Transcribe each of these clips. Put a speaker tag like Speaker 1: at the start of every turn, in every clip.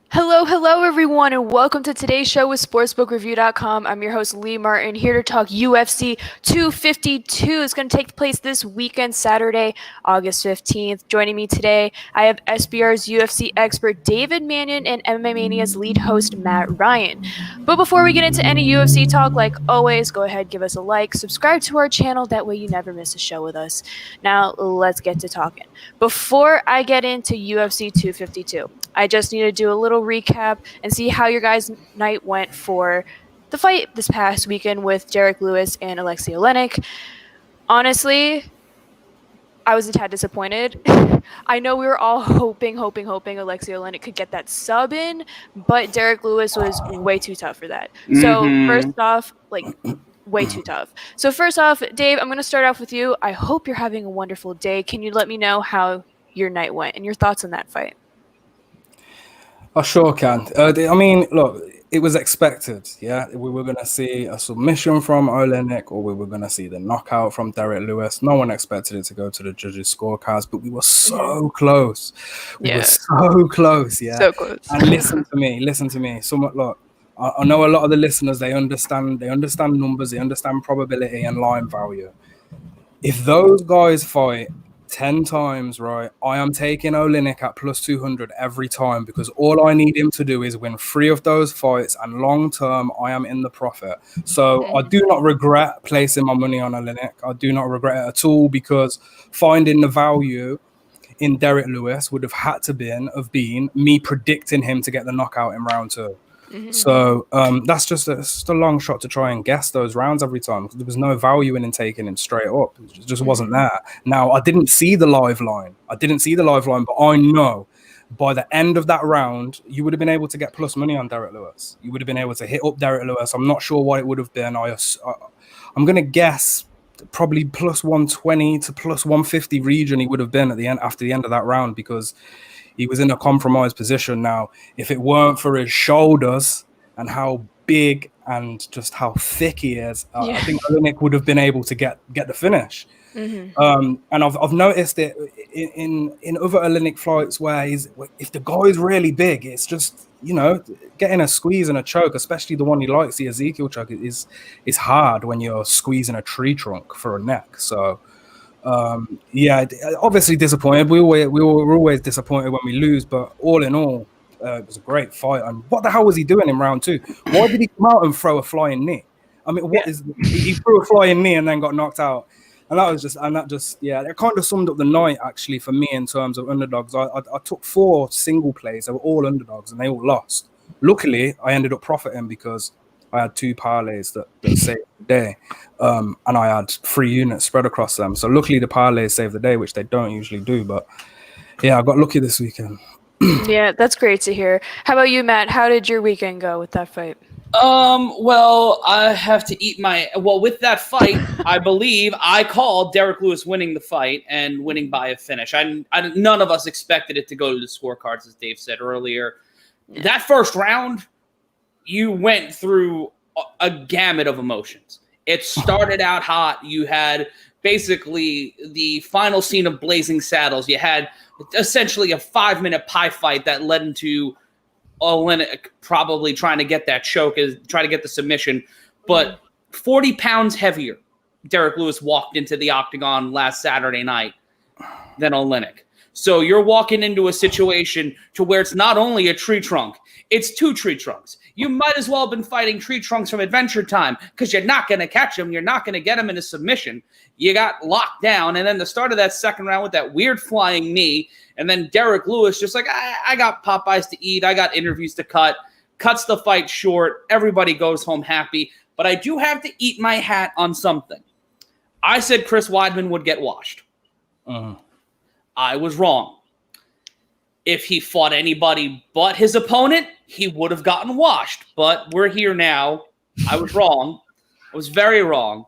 Speaker 1: Hello, everyone, and welcome to today's show with SportsbookReview.com. I'm your host, Lee Martin, here to talk UFC 252. It's going to take place this weekend, Saturday, August 15th. Joining me today, I have SBR's UFC expert, David Manyun, and MMA Mania's lead host, Matt Ryan. But before we get into any UFC talk, like always, go ahead, give us a like, subscribe to our channel, that way you never miss a show with us. Now, let's get to talking. Before I get into UFC 252, I just need to do a little recap and see how your guys' night went for the fight this past weekend with Derrick Lewis and Aleksei Oleinik. Honestly, I was a tad disappointed. I know we were all hoping Aleksei Oleinik could get that sub in, but Derrick Lewis was way too tough for that. So first off, way too tough. So first off, Dave, I'm going to start off with you. I hope you're having a wonderful day. Can you let me know how your night went and your thoughts on that fight?
Speaker 2: I sure can. Look, it was expected, yeah? We were going to see a submission from Oleinik or we were going to see the knockout from Derrick Lewis. No one expected it to go to the judges' scorecards, but we were so close. We were so close, yeah?
Speaker 1: So close.
Speaker 2: And listen to me. Look, I know a lot of the listeners, they understand numbers, they understand probability and line value. If those guys fight 10 times, right, I am taking Oleinik at plus 200 every time because all I need him to do is win 3 of those fights, and long term I am in the profit. So I do not regret placing my money on Oleinik. I do not regret it at all, because finding the value in Derrick Lewis would have had to been me predicting him to get the knockout in round 2. So that's just a long shot to try and guess those rounds every time, because there was no value in taking him straight up. It just wasn't there. Now, I didn't see the live line, but I know by the end of that round, you would have been able to get plus money on Derrick Lewis. You would have been able to hit up Derrick Lewis. I'm not sure what it would have been. I'm going to guess probably plus 120 to plus 150 region he would have been after the end of that round, because he was in a compromised position. Now, if it weren't for his shoulders and how big and just how thick he is, I think Oleinik would have been able to get the finish. And I've noticed it in other Oleinik fights where if the guy is really big, it's just, getting a squeeze and a choke, especially the one he likes, the Ezekiel choke, is hard when you're squeezing a tree trunk for a neck. So obviously disappointed. We were always disappointed when we lose, but all in all, it was a great fight. And what the hell was he doing in round 2? Why did he come out and throw a flying knee? I mean, he threw a flying knee and then got knocked out, and that kind of summed up the night actually for me in terms of underdogs. I took 4 single plays. They were all underdogs and they all lost. Luckily, I ended up profiting because I had 2 parlays that saved the day, and I had 3 units spread across them. So luckily the parlays saved the day, which they don't usually do. But yeah, I got lucky this weekend.
Speaker 1: Yeah, that's great to hear. How about you, Matt? How did your weekend go with that fight?
Speaker 3: Well, I have to eat with that fight, I believe I called Derrick Lewis winning the fight and winning by a finish. None of us expected it to go to the scorecards, as Dave said earlier. Yeah. That first round, you went through a gamut of emotions. It started out hot. You had basically the final scene of Blazing Saddles. You had essentially a 5-minute pie fight that led into Oleinik probably trying to get that choke, trying to get the submission. But 40 pounds heavier, Derrick Lewis walked into the octagon last Saturday night than Oleinik. So you're walking into a situation to where it's not only a tree trunk, it's 2 tree trunks. You might as well have been fighting tree trunks from Adventure Time, because you're not going to catch him. You're not going to get him in a submission. You got locked down. And then the start of that second round with that weird flying knee, and then Derrick Lewis just like, I got Popeyes to eat. I got interviews to cuts the fight short. Everybody goes home happy. But I do have to eat my hat on something. I said Chris Weidman would get washed. I was wrong. If he fought anybody but his opponent, he would have gotten washed. But we're here now. I was wrong. I was very wrong.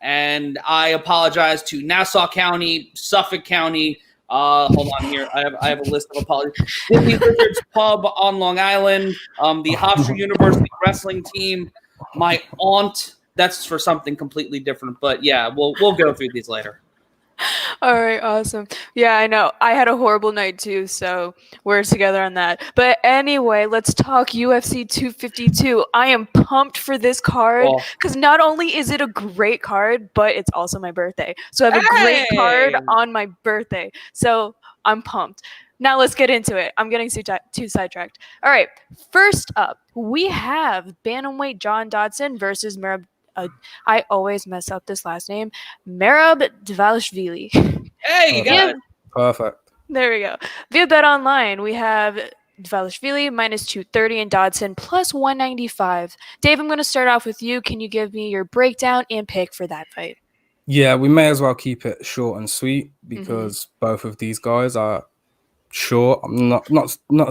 Speaker 3: And I apologize to Nassau County, Suffolk County. Hold on here. I have a list of apologies. Disney Wizards Pub on Long Island. The Hofstra University wrestling team. My aunt. That's for something completely different. But yeah, we'll go through these later.
Speaker 1: All right, awesome. Yeah, I know. I had a horrible night too, so we're together on that. But anyway, let's talk UFC 252. I am pumped for this card
Speaker 3: Oh,
Speaker 1: because not only is it a great card, but it's also my birthday. So I have a great card
Speaker 3: hey!
Speaker 1: on my birthday. So I'm pumped. Now let's get into it. I'm getting too sidetracked. All right, first up, we have Bantamweight John Dodson versus Merab. I always mess up this last name. Merab Dvalishvili.
Speaker 3: Hey, you got
Speaker 1: Via,
Speaker 3: it.
Speaker 2: Perfect.
Speaker 1: there we go. Via Bet Online, we have Dvalishvili minus 230 and Dodson plus 195. Dave, I'm going to start off with you. Can you give me your breakdown and pick for that fight?
Speaker 2: Yeah, we may as well keep it short and sweet
Speaker 1: Mm-hmm.
Speaker 2: because both of these guys are short. Not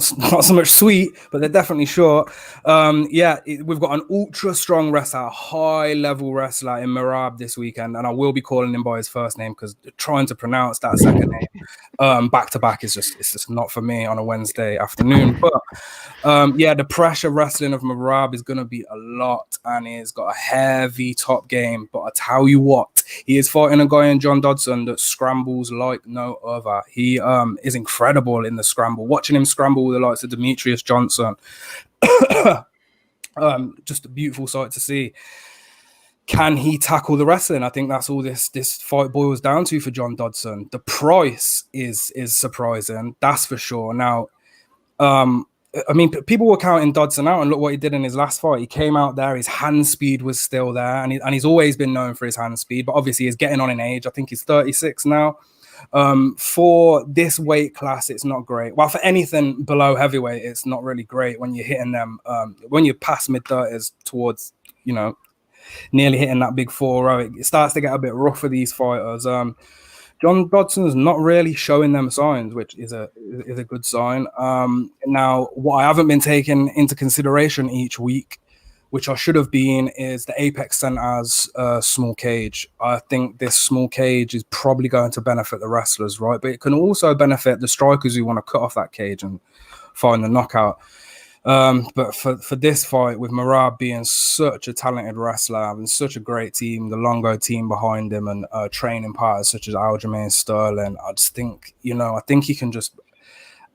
Speaker 2: so much sweet, but they're definitely short. We've got an ultra strong wrestler, high level wrestler in Merab this weekend, and I will be calling him by his first name because trying to pronounce that second name back to back is just not for me on a Wednesday afternoon. But the pressure wrestling of Merab is going to be a lot, and he's got a heavy top game. But I tell you what, he is fighting a guy in John Dodson that scrambles like no other. He is incredible in the scramble. Watching him scramble with the likes of Demetrius Johnson, just a beautiful sight to see. Can he tackle the wrestling? I think that's all this fight boils down to for John Dodson. The price is surprising, that's for sure. Now, I mean, people were counting Dodson out, and look what he did in his last fight. He came out there, his hand speed was still there, and he's always been known for his hand speed, but obviously he's getting on in age. I think he's 36 now. For this weight class, it's not great. Well, for anything below heavyweight, it's not really great when you're hitting them, when you're past mid-30s towards, nearly hitting that big 4-0. It starts to get a bit rough for these fighters. John Dodson's not really showing them signs, which is a good sign. Now, what I haven't been taking into consideration each week, which I should have been, is the Apex Center's small cage. I think this small cage is probably going to benefit the wrestlers, right? But it can also benefit the strikers who want to cut off that cage and find the knockout. But for this fight, with Merab being such a talented wrestler and such a great team, the Longo team behind him, and training partners such as Aljamain Sterling, I just think, I think he can just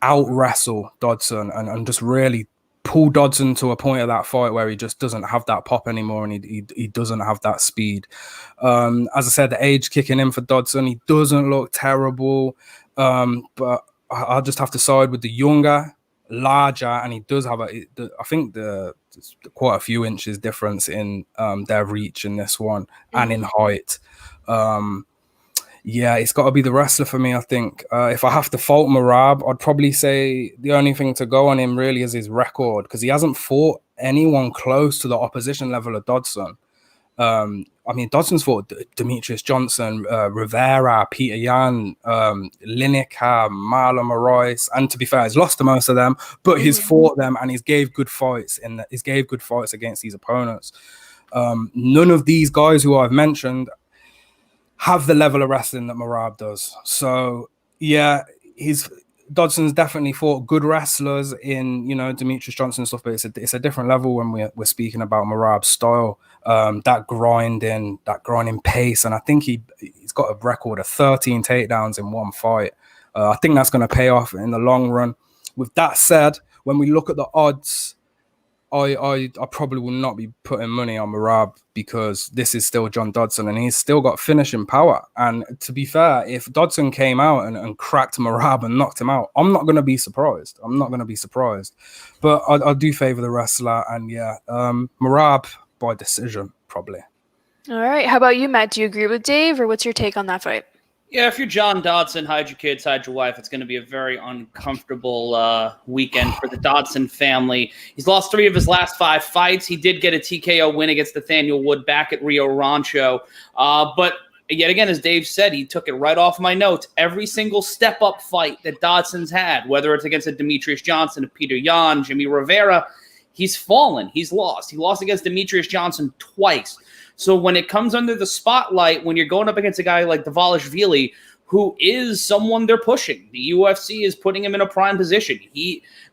Speaker 2: out wrestle Dodson and just really pull Dodson to a point of that fight where he just doesn't have that pop anymore, and he doesn't have that speed. As I said, the age kicking in for Dodson, he doesn't look terrible, but I'll just have to side with the younger, larger, and he does have I think the quite a few inches difference in their reach in this one, and in height. It's got to be the wrestler for me, I think. If I have to fault Merab, I'd probably say the only thing to go on him really is his record, because he hasn't fought anyone close to the opposition level of Dodson. I mean, Dodson's fought Demetrius Johnson, Rivera, Peter Yan, Lineker, Marlon Moraes, and to be fair, he's lost to most of them, but he's fought them, and he's gave good fights against these opponents. None of these guys who I've mentioned have the level of wrestling that Merab does. So yeah, Dodson's definitely fought good wrestlers in, Demetrius Johnson and stuff, but it's a different level when we're speaking about Merab's style, that grinding pace. And I think he's got a record of 13 takedowns in one fight. I think that's going to pay off in the long run. With that said, when we look at the odds, I probably will not be putting money on Merab, because this is still John Dodson and he's still got finishing power. And to be fair, if Dodson came out and cracked Merab and knocked him out, I'm not going to be surprised. But I do favor the wrestler, and Merab by decision, probably.
Speaker 1: All right. How about you, Matt? Do you agree with Dave, or what's your take on that fight?
Speaker 3: Yeah, if you're John Dodson, hide your kids, hide your wife. It's going to be a very uncomfortable weekend for the Dodson family. He's lost 3 of his last 5 fights. He did get a TKO win against Nathaniel Wood back at Rio Rancho. But yet again, as Dave said, he took it right off my notes. Every single step-up fight that Dodson's had, whether it's against a Demetrius Johnson, a Peter Yan, Jimmy Rivera, he's fallen. He's lost. He lost against Demetrius Johnson twice. So when it comes under the spotlight, when you're going up against a guy like Dvalishvili, who is someone they're pushing, the UFC is putting him in a prime position.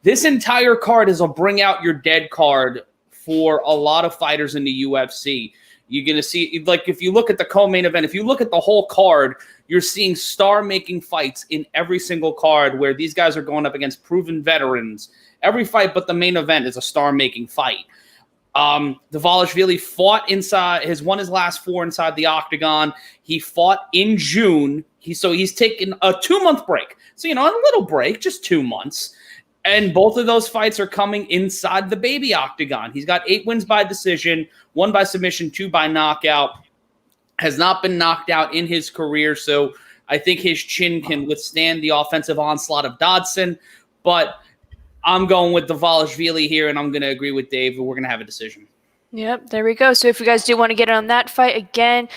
Speaker 3: This entire card is a bring out your dead card for a lot of fighters in the UFC. You're going to see, like, if you look at the co-main event, if you look at the whole card, you're seeing star-making fights in every single card where these guys are going up against proven veterans. Every fight but the main event is a star-making fight. Dvalishvili fought inside, has won his last 4 inside the octagon. He fought in June. He's taken a 2-month break. So, a little break, just 2 months. And both of those fights are coming inside the baby octagon. He's got 8 wins by decision, 1 by submission, 2 by knockout. Has not been knocked out in his career, so I think his chin can withstand the offensive onslaught of Dodson. But I'm going with Dvalishvili here, and I'm going to agree with Dave. We're going to have a decision.
Speaker 1: Yep, there we go. So if you guys do want to get in on that fight, again,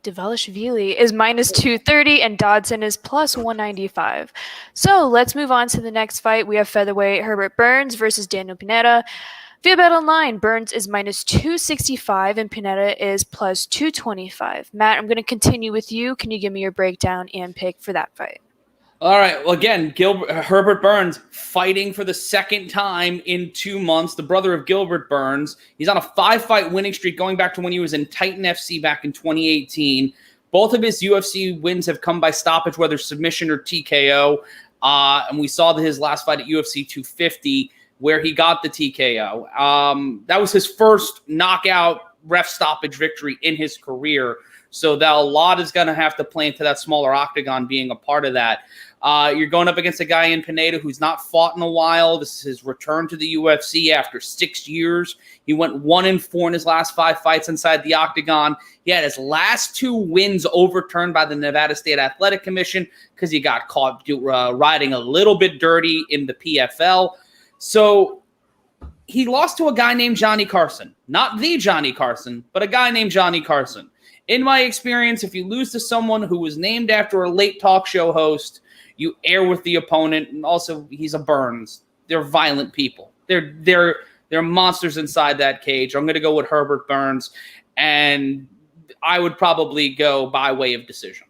Speaker 1: Dvalishvili is minus 230 and Dodson is plus 195. So let's move on to the next fight. We have featherweight Herbert Burns versus Daniel Pineda. Via Bet Online, Burns is minus 265 and Pineda is plus 225. Matt, I'm going to continue with you. Can you give me your breakdown and pick for that fight?
Speaker 3: All right. Well, again, Herbert Burns fighting for the second time in 2 months. The brother of Gilbert Burns. He's on a 5-fight winning streak going back to when he was in Titan FC back in 2018. Both of his UFC wins have come by stoppage, whether submission or TKO. And we saw his last fight at UFC 250 where he got the TKO. That was his first knockout ref stoppage victory in his career. So that a lot is going to have to play into that smaller octagon being a part of that. You're going up against a guy in Pineda who's not fought in a while. This is his return to the UFC after 6 years. He went 1-4 in his last 5 fights inside the octagon. He had his last 2 wins overturned by the Nevada State Athletic Commission because he got caught riding a little bit dirty in the PFL. So he lost to a guy named Johnny Carson. Not the Johnny Carson, but a guy named Johnny Carson. In my experience, if you lose to someone who was named after a late talk show host, you air with the opponent, and also he's a Burns. They're violent people. They're monsters inside that cage. I'm going to go with Herbert Burns, and I would probably go by way of decision.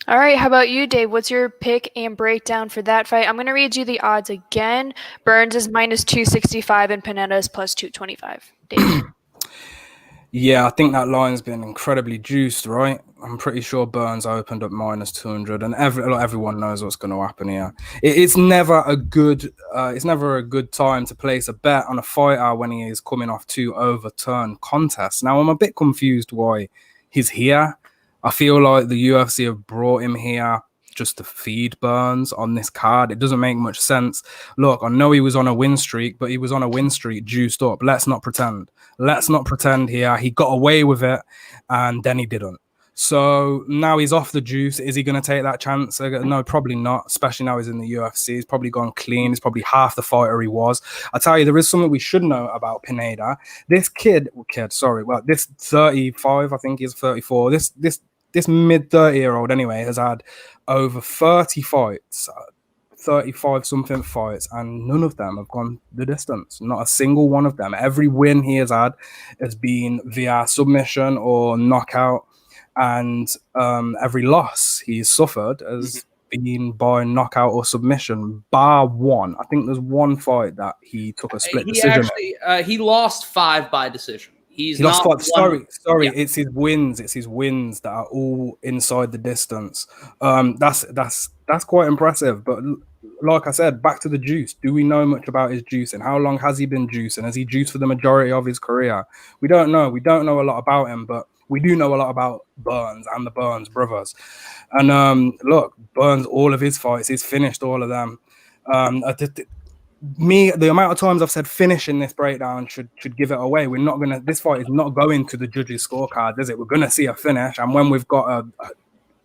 Speaker 1: All right, how about you, Dave? What's your pick and breakdown for that fight? I'm going to read you the odds again. Burns is minus 265 and Pineda is plus 225. Dave.
Speaker 2: Yeah, I think that line's been incredibly juiced, right? I'm pretty sure Burns opened up minus 200, and everyone knows what's going to happen here. It's never a good time to place a bet on a fighter when he is coming off 2 overturned contests. Now, I'm a bit confused why he's here. I feel like the UFC have brought him here just to feed Burns on this card. It doesn't make much sense. Look, I know he was on a win streak, but he was on a win streak juiced up. Let's not pretend. Here. He got away with it, and then he didn't. So now he's off the juice. Is he going to take that chance? No, probably not, especially now he's in the UFC. He's probably gone clean. He's probably half the fighter he was. I tell you, there is something we should know about Pineda. This this 35, I think he's 34. This mid-30-year-old, anyway, has had over 30 fights, 35-something fights, and none of them have gone the distance. Not a single one of them. Every win he has had has been via submission or knockout, and every loss he's suffered has been by knockout or submission, bar one. I think there's one fight that he took a split decision.
Speaker 3: He lost 5 by decision.
Speaker 2: He lost 5. Sorry. Yeah. It's his wins. It's his wins that are all inside the distance. That's quite impressive. But like I said, back to the juice. Do we know much about his juice, and how long has he been juicing? Has he juiced for the majority of his career? We don't know. We don't know a lot about him, but we do know a lot about Burns and the Burns brothers. And look, Burns, all of his fights, he's finished all of them. The amount of times I've said finish in this breakdown should give it away. This fight is not going to the judges' scorecard, is it? We're gonna see a finish, and when we've got a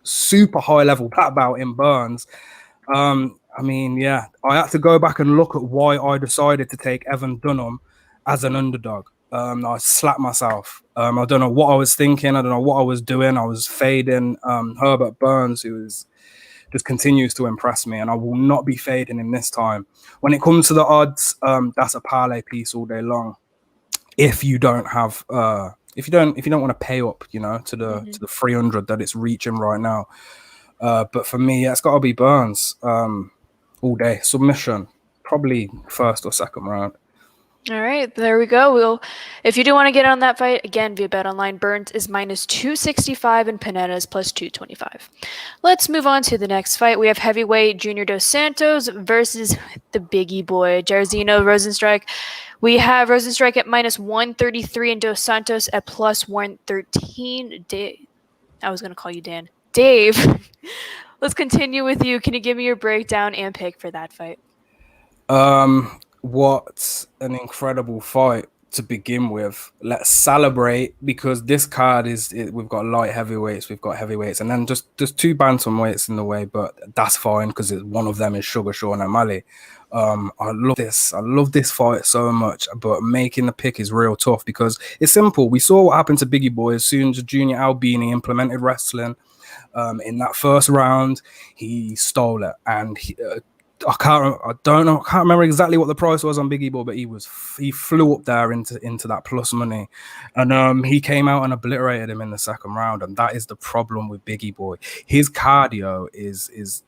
Speaker 2: super high level black belt in Burns, I had to go back and look at why I decided to take Evan Dunham as an underdog. I slapped myself. I don't know what I was thinking. I don't know what I was doing. I was fading Herbert Burns, who just continues to impress me, and I will not be fading him this time. When it comes to the odds, that's a parlay piece all day long. If you don't have, if you don't want to pay up, to the 300 that it's reaching right now. But for me, it's got to be Burns all day. Submission, probably first or second round.
Speaker 1: All right, there we go. If you do want to get on that fight, again, via Bet Online, Burns is minus 265 and Pineda is plus 225. Let's move on to the next fight. We have heavyweight Junior Dos Santos versus the biggie boy, Jairzhinho Rozenstruik. We have Rozenstruik at minus 133 and Dos Santos at plus 113. I was going to call you Dan. Dave, let's continue with you. Can you give me your breakdown and pick for that fight?
Speaker 2: What an incredible fight to begin with. Let's celebrate, because this card we've got light heavyweights, we've got heavyweights, and then there's two bantamweights in the way, but that's fine because one of them is Sugar Sean O'Malley. I love this fight so much, but making the pick is real tough because it's simple. We saw what happened to Biggie Boy as soon as Junior Albini implemented wrestling. In that first round, he stole it, and I can't remember exactly what the price was on Biggie Boy, but he flew up there into that plus money, and he came out and obliterated him in the second round, and that is the problem with Biggie Boy. His cardio is it's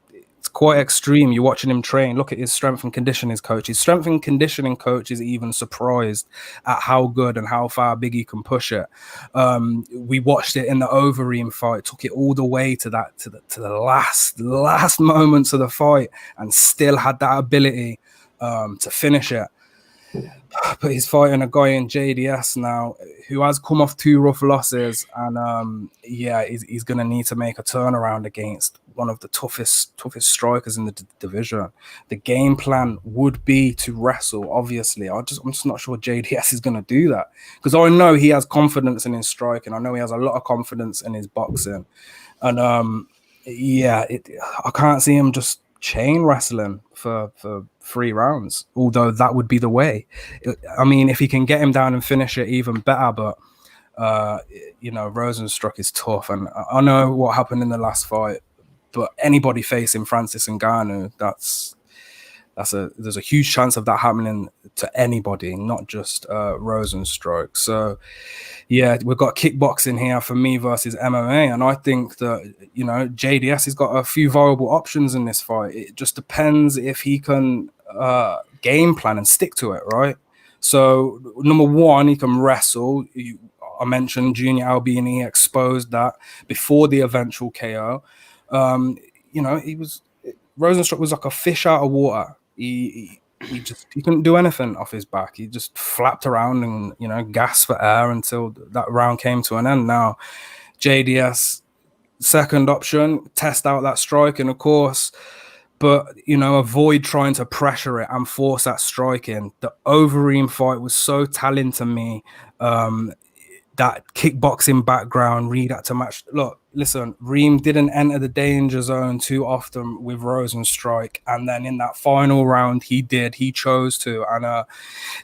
Speaker 2: quite extreme. You're watching him train. Look at his strength and conditioning coach. His strength and conditioning coach is even surprised at how good and how far Biggie can push it. We watched it in the Overeem fight, took it all the way to the last moments of the fight, and still had that ability to finish it. But he's fighting a guy in JDS now who has come off 2 rough losses, and he's going to need to make a turnaround against one of the toughest strikers in the division. The game plan would be to wrestle, obviously. I'm just not sure JDS is going to do that, because I know he has confidence in his striking. I know he has a lot of confidence in his boxing, and I can't see him just chain wrestling for 3 rounds, although that would be the way. I mean, if he can get him down and finish it, even better, but Rozenstruik is tough, and I know what happened in the last fight, but anybody facing Francis Ngannou, there's a huge chance of that happening to anybody, not just Rozenstruik. So yeah, we've got kickboxing here for me versus MMA, and I think that JDS has got a few viable options in this fight. It just depends if he can game plan and stick to it, right? So number one, he can wrestle. I mentioned Junior Albini exposed that before the eventual KO. Rozenstruik was like a fish out of water. He couldn't do anything off his back. He just flapped around and gasped for air until that round came to an end. Now JDS, second option, test out that striking, of course, but avoid trying to pressure it and force that striking. The Overeem fight was so telling to me. That kickboxing background, read that to match. Look, listen, Reem didn't enter the danger zone too often with Rozenstruik, and then in that final round, he chose to, and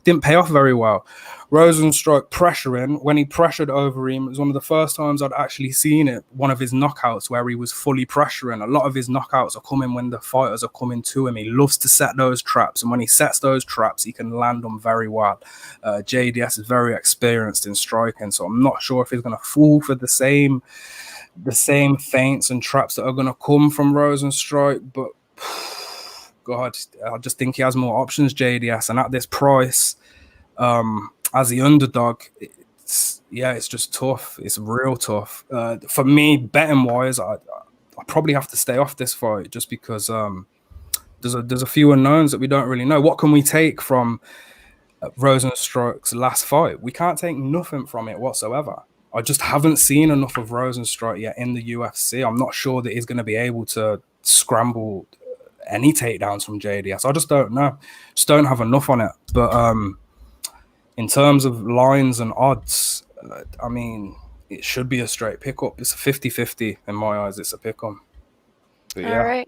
Speaker 2: didn't pay off very well. Rozenstruik pressuring, when he pressured Overeem, it was one of the first times I'd actually seen it, one of his knockouts where he was fully pressuring. A lot of his knockouts are coming when the fighters are coming to him. He loves to set those traps, and when he sets those traps, he can land them very well. JDS is very experienced in striking, so I'm not sure if he's going to fall for the same feints and traps that are going to come from Rozenstruik, but God, I just think he has more options, JDS, and at this price, as the underdog, it's just tough. It's real tough. For me, betting wise, I probably have to stay off this fight just because there's a few unknowns that we don't really know. What can we take from Rozenstruik's last fight? We can't take nothing from it whatsoever. I just haven't seen enough of Rozenstruik yet in the UFC. I'm not sure that he's going to be able to scramble any takedowns from JDS. I just don't know. Just don't have enough on it. But in terms of lines and odds, I mean, it should be a straight pickup. It's a 50-50 in my eyes. It's a pick-em. Yeah.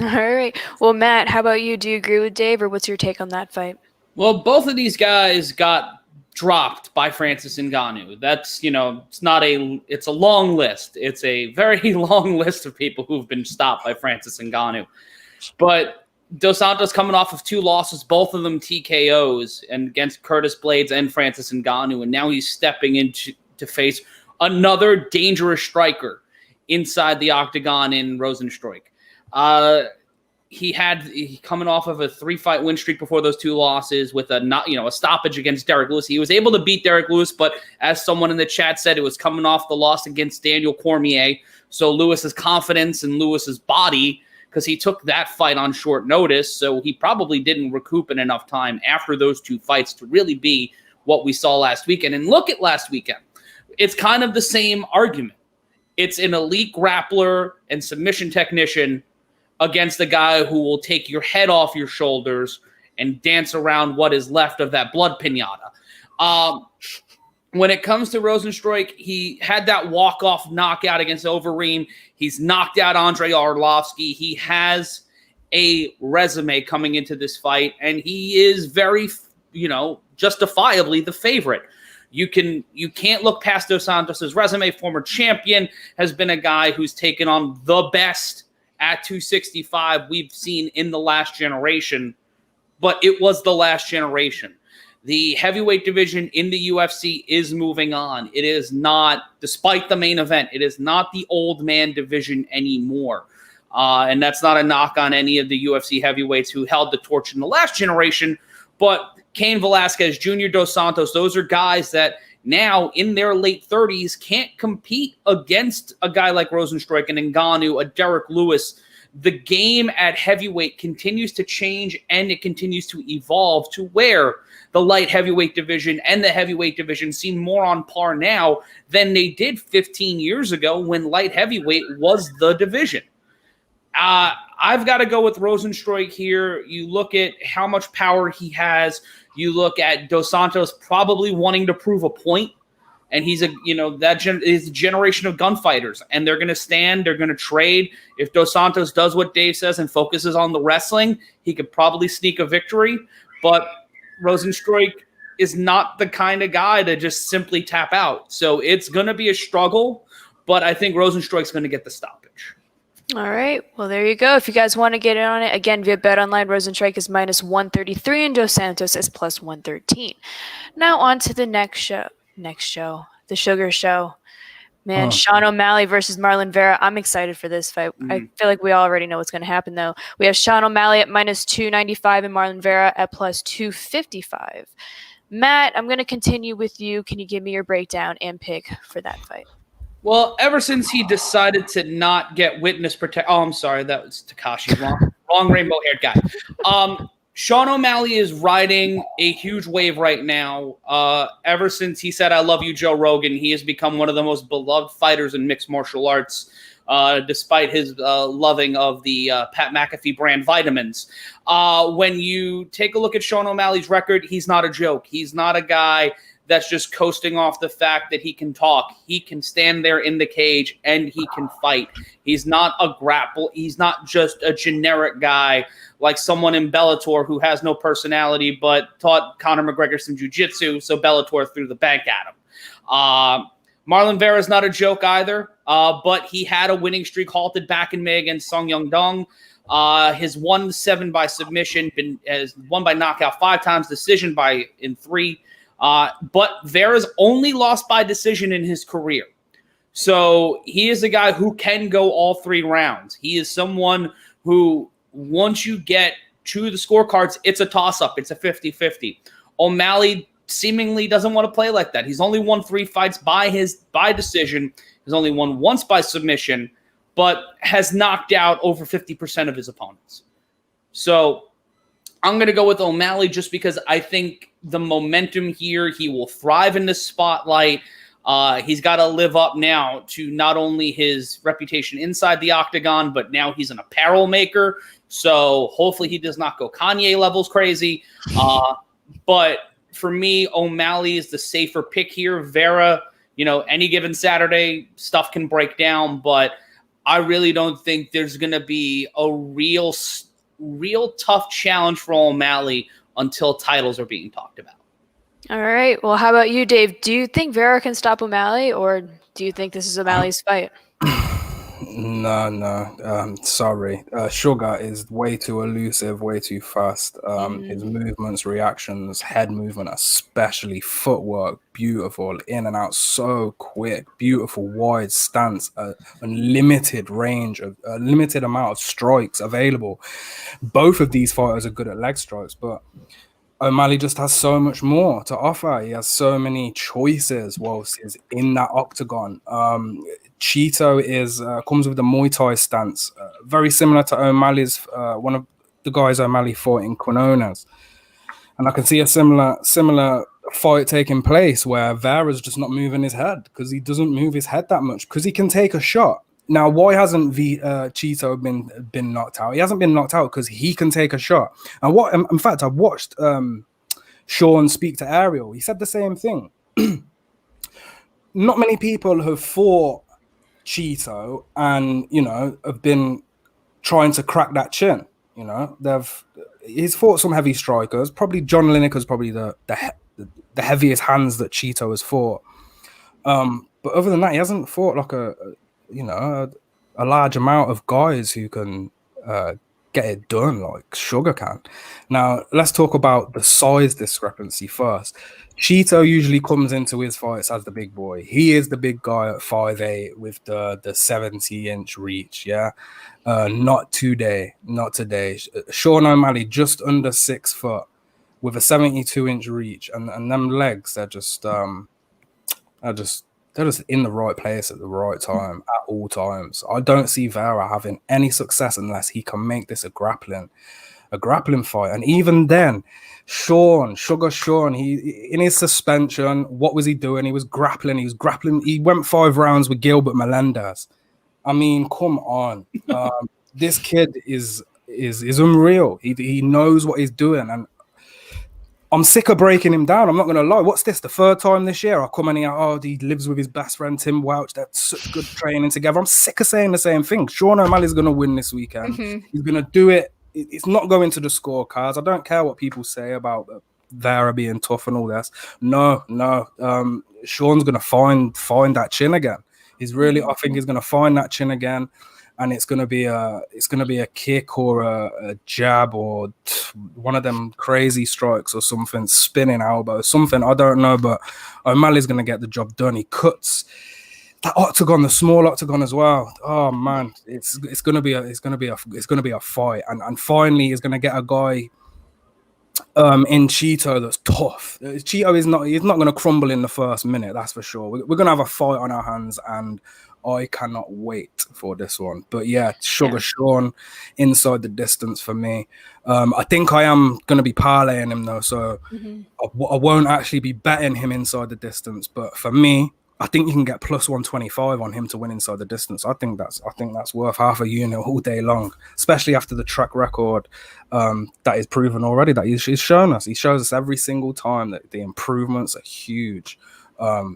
Speaker 1: All right. Well, Matt, how about you? Do you agree with Dave, or what's your take on that fight?
Speaker 3: Well, both of these guys got dropped by Francis Ngannou. That's, it's a long list. It's a very long list of people who've been stopped by Francis Ngannou. But Dos Santos coming off of 2 losses, both of them TKOs, and against Curtis Blades and Francis Ngannou, and now he's stepping in to face another dangerous striker inside the octagon in Rozenstruik. coming off of a 3-fight win streak before those 2 losses with a stoppage against Derrick Lewis. He was able to beat Derrick Lewis, but as someone in the chat said, it was coming off the loss against Daniel Cormier. So Lewis's confidence and Lewis's body, because he took that fight on short notice, so he probably didn't recoup in enough time after those 2 fights to really be what we saw last weekend. And look at last weekend. It's kind of the same argument. It's an elite grappler and submission technician against a guy who will take your head off your shoulders and dance around what is left of that blood pinata. When it comes to Rozenstruik, he had that walk-off knockout against Overeem. He's knocked out Andrei Arlovsky. He has a resume coming into this fight, and he is very, justifiably the favorite. You can't look past Dos Santos' resume. Former champion, has been a guy who's taken on the best at 265 we've seen in the last generation, but it was the last generation. The heavyweight division in the UFC is moving on. It is not, despite the main event, it is not the old man division anymore. And that's not a knock on any of the UFC heavyweights who held the torch in the last generation, but Cain Velasquez, Jr., Dos Santos, those are guys that now in their late 30s can't compete against a guy like Rozenstruik and Ngannou, a Derrick Lewis. The game at heavyweight continues to change, and it continues to evolve to where the light heavyweight division and the heavyweight division seem more on par now than they did 15 years ago when light heavyweight was the division. I've got to go with Rozenstruik here. You look at how much power he has. You look at Dos Santos probably wanting to prove a point, and he's is a generation of gunfighters, and they're going to stand, they're going to trade. If Dos Santos does what Dave says and focuses on the wrestling, he could probably sneak a victory, but Rozenstruik is not the kind of guy to just simply tap out. So it's going to be a struggle, but I think Rozenstruik's going to get the stoppage.
Speaker 1: All right. Well, there you go. If you guys want to get in on it, again, via BetOnline, Rozenstruik is -133 and Dos Santos is +113. Now on to the next show, the Sugar Show. Man, Sean O'Malley versus Marlon Vera. I'm excited for this fight. I feel like we already know what's going to happen, though. We have Sean O'Malley at -295 and Marlon Vera at +255. Matt, I'm going to continue with you. Can you give me your breakdown and pick for that fight?
Speaker 3: Well, ever since he decided to not get witness protection. Oh, I'm sorry. That was Takashi. Wrong rainbow-haired guy. Sean O'Malley is riding a huge wave right now. Ever since he said, "I love you, Joe Rogan," he has become one of the most beloved fighters in mixed martial arts, despite his loving of the Pat McAfee brand vitamins. When you take a look at Sean O'Malley's record, he's not a joke. He's not a guy that's just coasting off the fact that he can talk. He can stand there in the cage and he can fight. He's not a grapple. He's not just a generic guy like someone in Bellator who has no personality but taught Conor McGregor some jiu-jitsu, so Bellator threw the bank at him. Marlon Vera is not a joke either, but he had a winning streak halted back in May against Song Yong-dong. His won 7 by submission, has won by knockout 5 times, decision in 3. But Vera's only lost by decision in his career. So he is a guy who can go all 3 rounds. He is someone who, once you get to the scorecards, it's a toss-up. It's a 50-50. O'Malley seemingly doesn't want to play like that. He's only won 3 fights by decision. He's only won once by submission, but has knocked out over 50% of his opponents. So I'm going to go with O'Malley just because I think the momentum here, he will thrive in the spotlight. He's got to live up now to not only his reputation inside the octagon, but now he's an apparel maker. So hopefully he does not go Kanye levels crazy. But for me, O'Malley is the safer pick here. Vera, any given Saturday, stuff can break down, but I really don't think there's going to be a real tough challenge for O'Malley until titles are being talked about.
Speaker 1: All right. Well, how about you, Dave? Do you think Vera can stop O'Malley, or do you think this is O'Malley's fight?
Speaker 2: No. Sorry. Sugar is way too elusive, way too fast. His movements, reactions, head movement, especially footwork, beautiful, in and out, so quick, beautiful wide stance, unlimited range, of a limited amount of strikes available. Both of these fighters are good at leg strikes, but O'Malley just has so much more to offer. He has so many choices whilst he's in that octagon. Cheeto comes with a Muay Thai stance, very similar to O'Malley's, one of the guys O'Malley fought in Quinones. And I can see a similar fight taking place where Vera's just not moving his head because he doesn't move his head that much because he can take a shot. Now, why hasn't Cheeto been knocked out? He hasn't been knocked out because he can take a shot. And in fact, I've watched Sean speak to Ariel. He said the same thing. Not many people have fought Cheeto and, have been trying to crack that chin. He's fought some heavy strikers. Probably John Lineker's probably the heaviest hands that Cheeto has fought. But other than that, he hasn't fought like a large amount of guys who can get it done like Sugar can. Now, let's talk about the size discrepancy first. Cheeto usually comes into his fights as the big boy. He is the big guy at 5'8" with the 70-inch reach, yeah? Not today. Sean O'Malley just under 6 foot with a 72-inch reach, and them legs, they're just in the right place at the right time at all times. I don't see Vera having any success unless he can make this a grappling fight. And even then, Sugar Sean, he in his suspension, what was he doing? He was grappling. He went 5 rounds with Gilbert Melendez. I mean, come on. This kid is unreal. He knows what he's doing, and I'm sick of breaking him down. I'm not going to lie. What's this? The 3rd time this year I come in here, he lives with his best friend, Tim Welch. That's such good training together. I'm sick of saying the same thing. Sean O'Malley's going to win this weekend. He's going to do it. It's not going to the scorecards. I don't care what people say about Vera being tough and all this. No. Sean's going to find that chin again. I think he's going to find that chin again. And it's gonna be a kick or a jab or one of them crazy strikes or something, spinning elbow, something, I don't know. But O'Malley's gonna get the job done. He cuts that octagon, the small octagon as well. Oh man, it's gonna be a fight. And finally, he's gonna get a guy in Cheeto that's tough. Cheeto he's not gonna crumble in the first minute, that's for sure. We're gonna have a fight on our hands, and I cannot wait for this one. But yeah, Sugar Sean inside the distance for me. I think I am going to be parlaying him though, so I won't actually be betting him inside the distance. But for me, I think you can get plus 125 on him to win inside the distance. I think that's worth half a unit all day long, especially after the track record that is proven already. That he's shown us. He shows us every single time that the improvements are huge.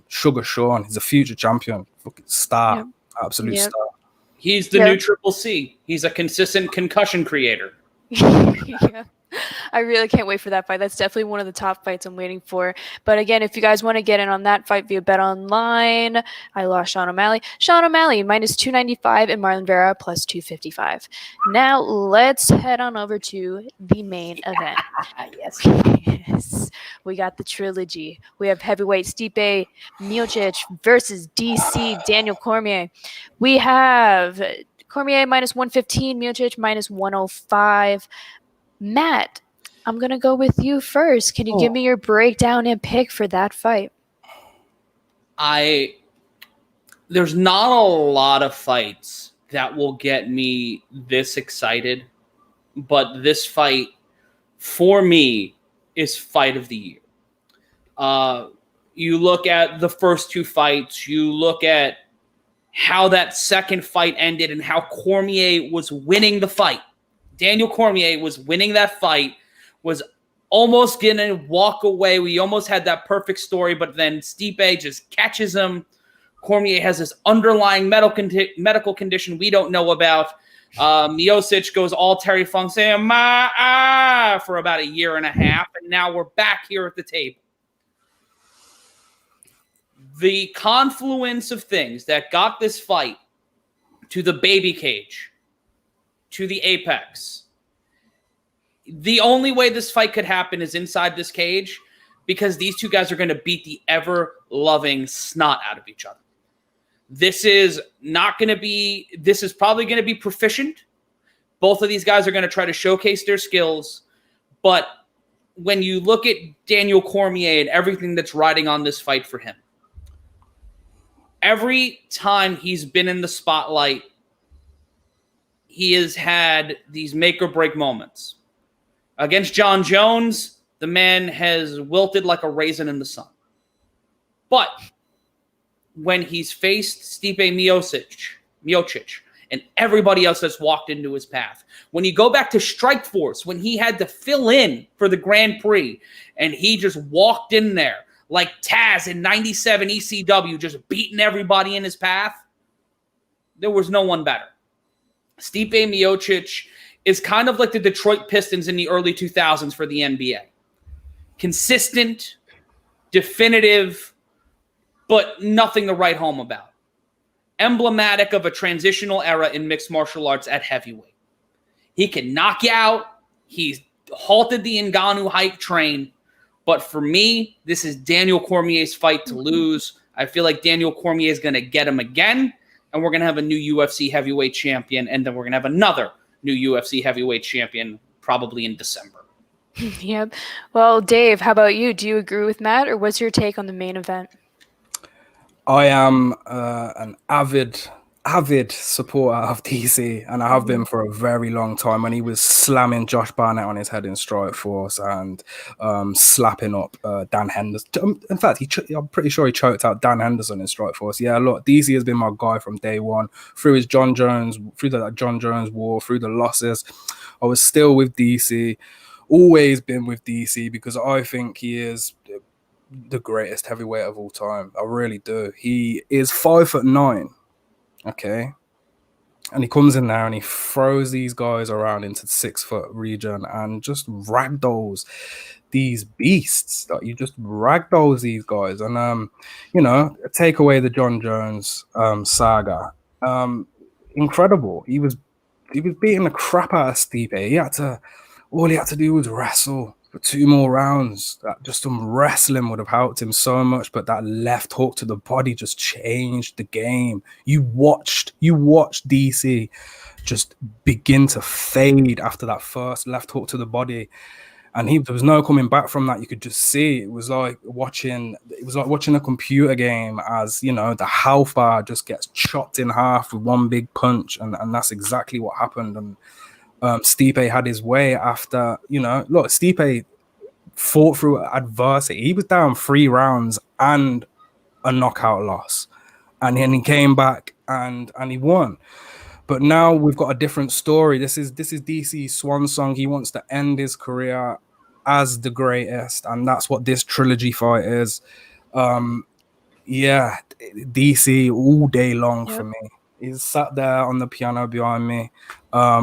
Speaker 2: Sugar Sean, he's a future champion, star, absolute star.
Speaker 3: He's the new Triple C. He's a consistent concussion creator.
Speaker 1: I really can't wait for that fight. That's definitely one of the top fights I'm waiting for. But again, if you guys want to get in on that fight via Bet Online, I lost Sean O'Malley. Sean O'Malley minus 295 and Marlon Vera plus 255. Now let's head on over to the main event. Yes. We got the trilogy. We have heavyweight Stipe Miocic versus DC Daniel Cormier. We have Cormier minus 115, Miocic minus 105. Matt, I'm going to go with you first. Can you give me your breakdown and pick for that fight?
Speaker 3: There's not a lot of fights that will get me this excited, but this fight, for me, is fight of the year. You look at the first 2 fights, you look at how that second fight ended and how Cormier was winning the fight. Daniel Cormier was winning that fight, was almost going to walk away. We almost had that perfect story, but then Stipe just catches him. Cormier has this underlying medical condition we don't know about. Miocic goes all Terry Funk saying, for about a year and a half, and now we're back here at the table. The confluence of things that got this fight to the baby cage, to the apex. The only way this fight could happen is inside this cage, because these two guys are going to beat the ever-loving snot out of each other. This is probably going to be proficient. Both of these guys are going to try to showcase their skills. But when you look at Daniel Cormier and everything that's riding on this fight for him, every time he's been in the spotlight, he has had these make or break moments. Against John Jones, the man has wilted like a raisin in the sun. But when he's faced Stipe Miocic, and everybody else that's walked into his path, when you go back to Strikeforce, when he had to fill in for the Grand Prix, and he just walked in there like Taz in 97 ECW, just beating everybody in his path, there was no one better. Stipe Miocic is kind of like the Detroit Pistons in the early 2000s for the NBA. Consistent, definitive, but nothing to write home about. Emblematic of a transitional era in mixed martial arts at heavyweight. He can knock you out. He's halted the Ngannou hype train. But for me, this is Daniel Cormier's fight to lose. I feel like Daniel Cormier is going to get him again, and we're going to have a new UFC heavyweight champion, and then we're going to have another new UFC heavyweight champion probably in December.
Speaker 1: Yep. Well, Dave, how about you? Do you agree with Matt, or what's your take on the main event?
Speaker 2: I am an avid supporter of DC, and I have been for a very long time. When he was slamming Josh Barnett on his head in Strikeforce and slapping up Dan Henderson. In fact, I'm pretty sure he choked out Dan Henderson in Strikeforce. Yeah, look, DC has been my guy from day one. Through his John Jones war, through the losses, I was still with DC. Always been with DC because I think he is the greatest heavyweight of all time. I really do. He is 5'9". Okay. And he comes in there and he throws these guys around into the 6 foot region and just ragdolls these beasts. That you just ragdolls these guys. And take away the John Jones saga. Incredible. He was beating the crap out of Stipe. All he had to do was wrestle for 2 more rounds. Just some wrestling would have helped him so much, but that left hook to the body just changed the game. You watched DC just begin to fade after that first left hook to the body, and there was no coming back from that. You could just see it was like watching a computer game as the health bar just gets chopped in half with one big punch, and that's exactly what happened. And Stipe had his way after, Stipe fought through adversity. He was down 3 rounds and a knockout loss. And then he came back and he won. But now we've got a different story. This is DC's swan song. He wants to end his career as the greatest. And that's what this trilogy fight is. DC all day long for me. He's sat there on the piano behind me. I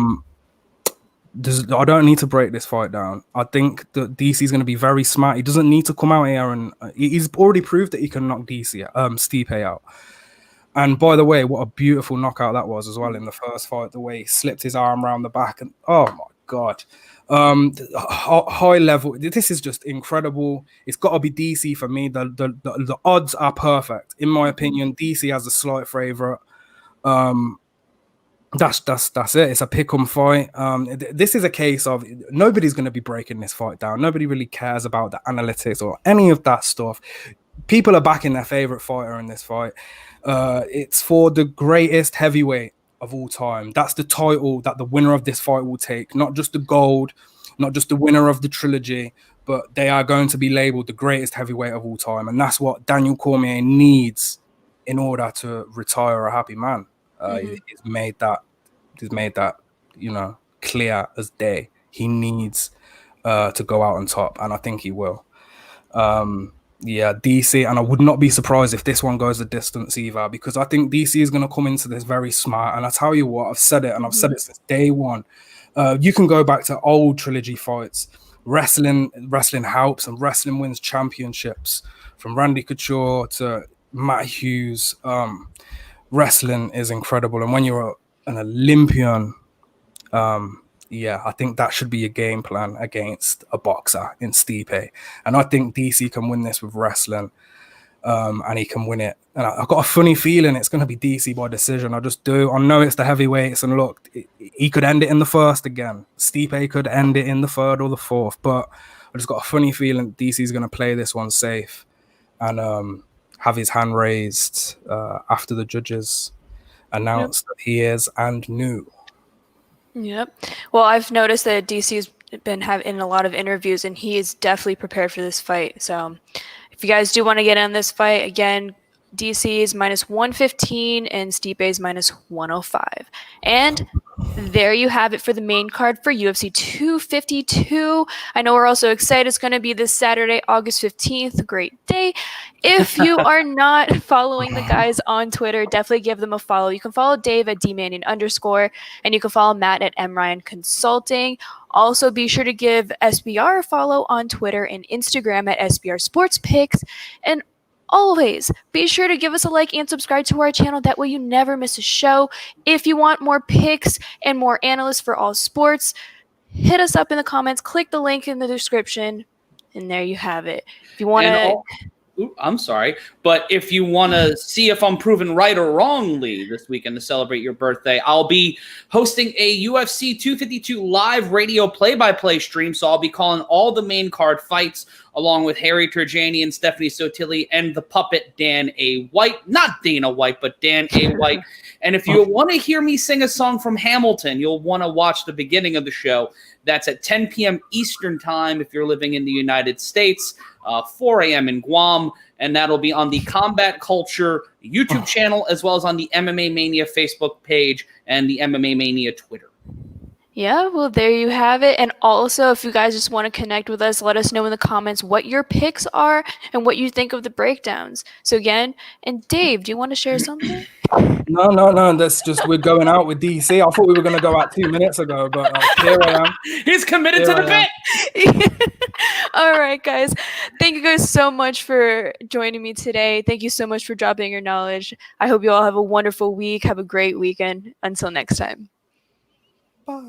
Speaker 2: don't need to break this fight down. I think that DC is going to be very smart. He doesn't need to come out here and he's already proved that he can knock Stipe out. And by the way, what a beautiful knockout that was as well in the first fight. The way he slipped his arm around the back, and oh my god, high level. This is just incredible. It's got to be DC for me. The odds are perfect in my opinion. DC has a slight favorite. That's it. It's a pick-em fight. This is a case of nobody's going to be breaking this fight down. Nobody really cares about the analytics or any of that stuff. People are backing their favorite fighter in this fight. It's for the greatest heavyweight of all time. That's the title that the winner of this fight will take. Not just the gold, not just the winner of the trilogy, but they are going to be labeled the greatest heavyweight of all time. And that's what Daniel Cormier needs in order to retire a happy man. He's made that clear as day. He needs to go out on top, and I think he will. DC, and I would not be surprised if this one goes the distance either, because I think DC is going to come into this very smart. And I tell you what, I've said it, and I've said it since day one. You can go back to old trilogy fights. Wrestling helps, and wrestling wins championships. From Randy Couture to Matt Hughes, wrestling is incredible. And when you're an Olympian, yeah, I think that should be a game plan against a boxer in Stipe. And I think DC can win this with wrestling, and he can win it. And I've got a funny feeling it's going to be DC by decision. I just do. I know it's the heavyweights, and look, he could end it in the first again. Stipe could end it in the third or the fourth, but I just got a funny feeling DC's going to play this one safe and have his hand raised after the judges announced that he is and new.
Speaker 1: Yep. Well, I've noticed that DC's been in a lot of interviews, and he is definitely prepared for this fight. So if you guys do want to get in this fight, again, DC is -115 and Stipe is -105. And there you have it for the main card for UFC 252. I know we're also excited. It's going to be this Saturday, August 15th. Great day. If you are not following the guys on Twitter, definitely give them a follow. You can follow Dave at @dmanion_, and you can follow Matt at @mryan consulting. Also, be sure to give SBR a follow on Twitter and Instagram at SBR Sports Picks. And always be sure to give us a like and subscribe to our channel. That way you never miss a show. If you want more picks and more analysts for all sports, hit us up in the comments. Click the link in the description, and there you have it. If you want to...
Speaker 3: I'm sorry, but if you want to see if I'm proven right or wrong, Lee, this weekend to celebrate your birthday, I'll be hosting a UFC 252 live radio play-by-play stream, so I'll be calling all the main card fights along with Harry Turjanian, Stephanie Sotilli, and the puppet Dan A. White. Not Dana White, but Dan A. White. And if you want to hear me sing a song from Hamilton, you'll want to watch the beginning of the show. That's at 10 p.m. Eastern Time if you're living in the United States, 4 a.m. in Guam, and that'll be on the Combat Culture YouTube channel as well as on the MMA Mania Facebook page and the MMA Mania Twitter.
Speaker 1: Yeah, well, there you have it. And also, if you guys just want to connect with us, let us know in the comments what your picks are and what you think of the breakdowns. So again, and Dave, do you want to share something?
Speaker 2: No. That's just, we're going out with DC. I thought we were going to go out 2 minutes ago, but here I am.
Speaker 3: He's committed to the bet.
Speaker 1: All right, guys. Thank you guys so much for joining me today. Thank you so much for dropping your knowledge. I hope you all have a wonderful week. Have a great weekend. Until next time.